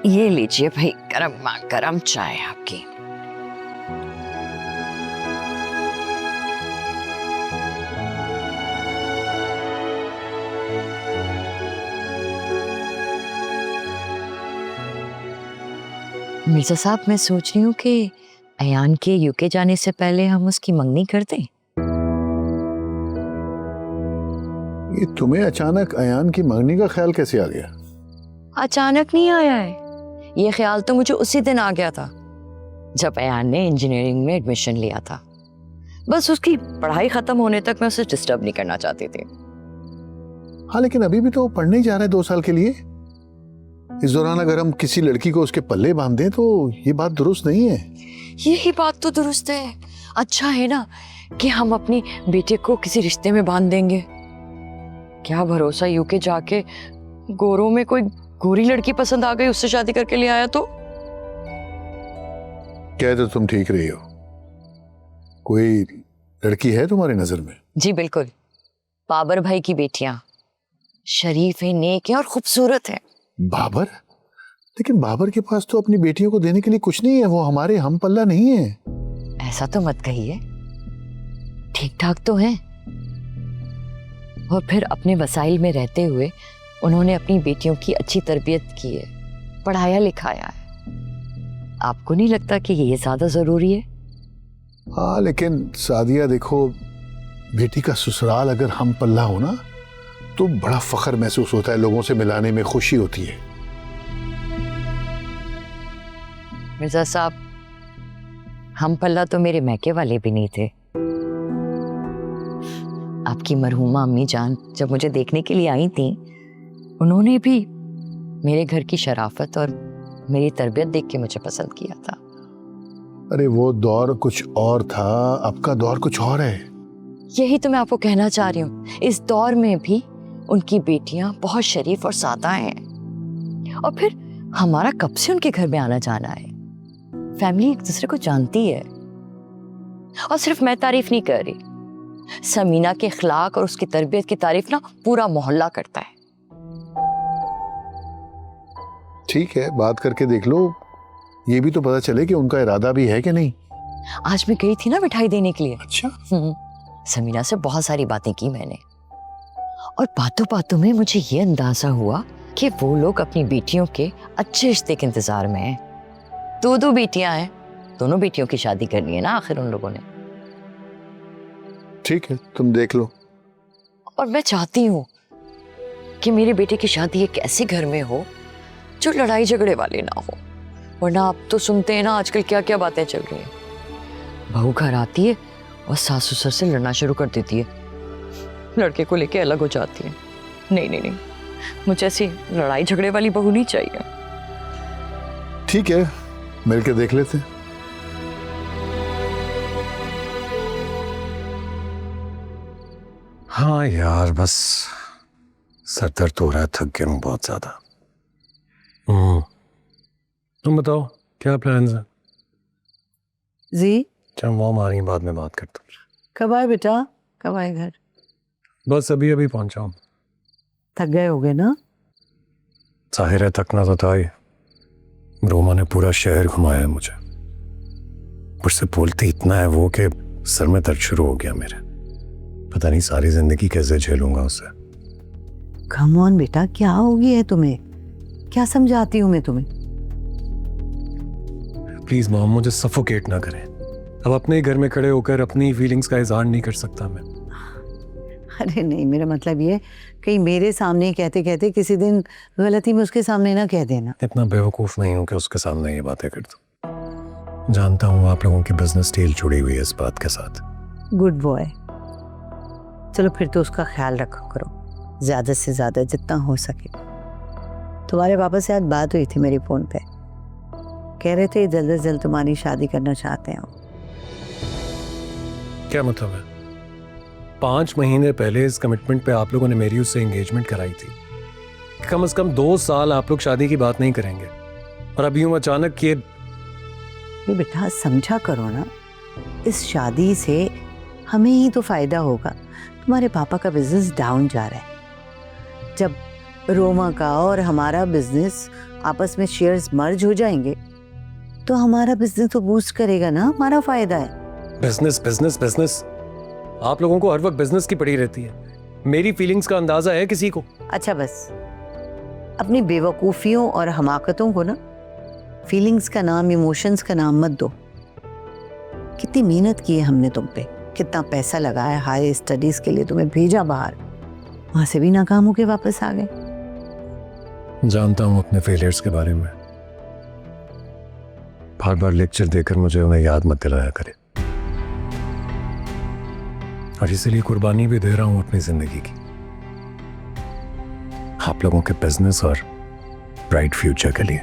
ये लीजिए भाई, गरम चाय आपकी। मिर्जा साहब, मैं सोच रही हूँ कि अयान के यूके जाने से पहले हम उसकी मंगनी कर दें। ये तुम्हें अचानक अयान की मंगनी का ख्याल कैसे आ गया? अचानक नहीं आया है, ये ख्याल तो मुझे उसी दिन आ गया था जब अयान ने इंजीनियरिंग में एडमिशन लिया था। बस उसकी पढ़ाई खत्म होने तक मैं उसे डिस्टर्ब नहीं करना चाहती थी। हाँ, लेकिन अभी भी तो वो पढ़ने ही जा रहा है 2 साल के लिए। इस दौरान अगर हम किसी लड़की को उसके पल्ले बांध दें तो ये बात दुरुस्त नहीं है। यही बात तो दुरुस्त है। अच्छा है ना कि हम अपनी बेटे को किसी रिश्ते में बांध देंगे। क्या भरोसा यूके जाके गोरों में कोई गोरी लड़की पसंद आ गई, उससे शादी करके ले आया तो। क्या तो तुम ठीक रही हो? कोई लड़की है तुम्हारी नजर में? जी बिल्कुल, बाबर भाई की बेटियां शरीफ है, नेक है और खूबसूरत है। बाबर? लेकिन बाबर के पास तो अपनी बेटियों को देने के लिए कुछ नहीं है, वो हमारे हम पल्ला नहीं है। ऐसा तो मत कहिए, ठीक ठाक तो है। और फिर अपने वसाइल में रहते हुए उन्होंने अपनी बेटियों की अच्छी तरबियत की है, पढ़ाया लिखाया है। आपको नहीं लगता कि ये ज्यादा जरूरी है? हाँ, लेकिन सादिया देखो, बेटी का ससुराल अगर हम पल्ला हो ना तो बड़ा फख्र महसूस होता है, लोगों से मिलाने में खुशी होती है। मिर्जा साहब, हम पल्ला तो मेरे मैके वाले भी नहीं थे। आपकी मरहूमा अम्मी जान जब मुझे देखने के लिए आई थी, उन्होंने भी मेरे घर की शराफत और मेरी तरबियत देख के मुझे पसंद किया था। अरे वो दौर कुछ और था, अब का दौर कुछ और है। यही तो मैं आपको कहना चाह रही हूँ, इस दौर में भी उनकी बेटियां बहुत शरीफ और सादा हैं। और फिर हमारा कब से उनके घर में आना जाना है, फैमिली एक दूसरे को जानती है। और सिर्फ मैं तारीफ नहीं कर रही, समीना के अखलाक और उसकी तरबियत की तारीफ ना पूरा मोहल्ला करता है। ठीक है, बात करके देख लो, ये भी तो पता चले कि उनका इरादा भी है कि नहीं। आज मैं गई थी ना मिठाई देने के लिए। अच्छा। समीना से बहुत सारी बातें की मैंने, और बातों बातों में मुझे ये अंदाजा हुआ कि वो लोग अपनी बेटियों के अच्छे रिश्ते के इंतजार में हैं। 2 बेटियां हैं, दोनों बेटियों की शादी करनी है ना आखिर उन लोगों ने। ठीक है, तुम देख लो। और मैं चाहती हूँ कि मेरे बेटे की शादी एक ऐसे घर में हो जो लड़ाई झगड़े वाले ना हो, वरना आप तो सुनते हैं ना आजकल क्या क्या बातें चल रही हैं। बहू घर आती है और सास ससुर से लड़ना शुरू कर देती है, लड़के को लेके अलग हो जाती है। नहीं नहीं नहीं, मुझे ऐसी लड़ाई झगड़े वाली बहू नहीं चाहिए। ठीक है, मिलके देख लेते हैं। हाँ यार, बस सर दर्द हो रहा है, थक गया हूँ बहुत ज्यादा। तुम बताओ क्या प्लान्स हैं? जी, क्या मॉम आ रही है, बाद में बात करता हूँ। कब आए बेटा, कब आए घर? बस अभी अभी पहुंचा हूँ। थक गए होगे ना? जाहिर है थकना तो था ही। रोमा ने पूरा शहर घुमाया है मुझे। मुझसे बोलते इतना है वो कि सर में दर्द शुरू हो गया मेरे। पता नहीं सारी जिंदगी कैसे झेलूंगा उसे। कम ऑन बेटा, क्या हो गया है तुम्हें? क्या समझाती हूँ मैं तुम्हें? प्लीज मॉम, मुझे सफोकेट ना करें। अब अपने ही घर में खड़े होकर अपनी फीलिंग्स का इजहार नहीं कर सकता मैं। अरे नहीं, मेरा मतलब ये कहीं मेरे सामने कहते कहते किसी दिन गलती में उसके सामने ना कह देना। इतना बेवकूफ नहीं हूं कि उसके सामने ये बातें कर दूं। जानता हूँ आप लोगों की बिजनेस डील जुड़ी हुई है इस बात के साथ। Good boy. चलो फिर तो उसका ख्याल रखा करो, ज्यादा से ज्यादा जितना हो सके। तुम्हारे पापा से आज बात हुई थी मेरी फोन पे, कह रहे थे जल्द से जल्द तुम्हारी शादी करना चाहते हैं। क्या मतलब है? 5 महीने पहले इस कमिटमेंट पे आप लोगों ने मेरी उससे एंगेजमेंट कराई थी। कम से कम 2 साल आप लोग शादी की बात नहीं करेंगे, और अभी यूं अचानक ये बेटा समझा करो ना, इस शादी से हमें ही तो फायदा होगा। तुम्हारे पापा का बिजनेस डाउन जा रहा है, जब रोमा का और हमारा बिजनेस आपस में शेयर्स मर्ज हो जाएंगे तो हमारा बिजनेस तो बूस्ट करेगा ना, हमारा फायदा है। बिजनेस बिजनेस बिजनेस, आप लोगों को हर वक्त बिजनेस की पड़ी रहती है। मेरी फीलिंग्स का अंदाजा है किसी को? अच्छा बस, अपनी बेवकूफ़ियों और हमाकतों को ना फीलिंग्स का नाम, इमोशंस का नाम मत दो। कितनी मेहनत की है हमने तुम पे, कितना पैसा लगाया, हाई स्टडीज के लिए तुम्हें भेजा बाहर, वहां से भी नाकाम होके वापस आ गए। जानता हूं अपने फेलियर्स के बारे में, बार बार लेक्चर देकर मुझे उन्हें याद मत दिलाया करे, और इसीलिए कुर्बानी भी दे रहा हूं अपनी जिंदगी की, आप लोगों के बिजनेस और ब्राइट फ्यूचर के लिए।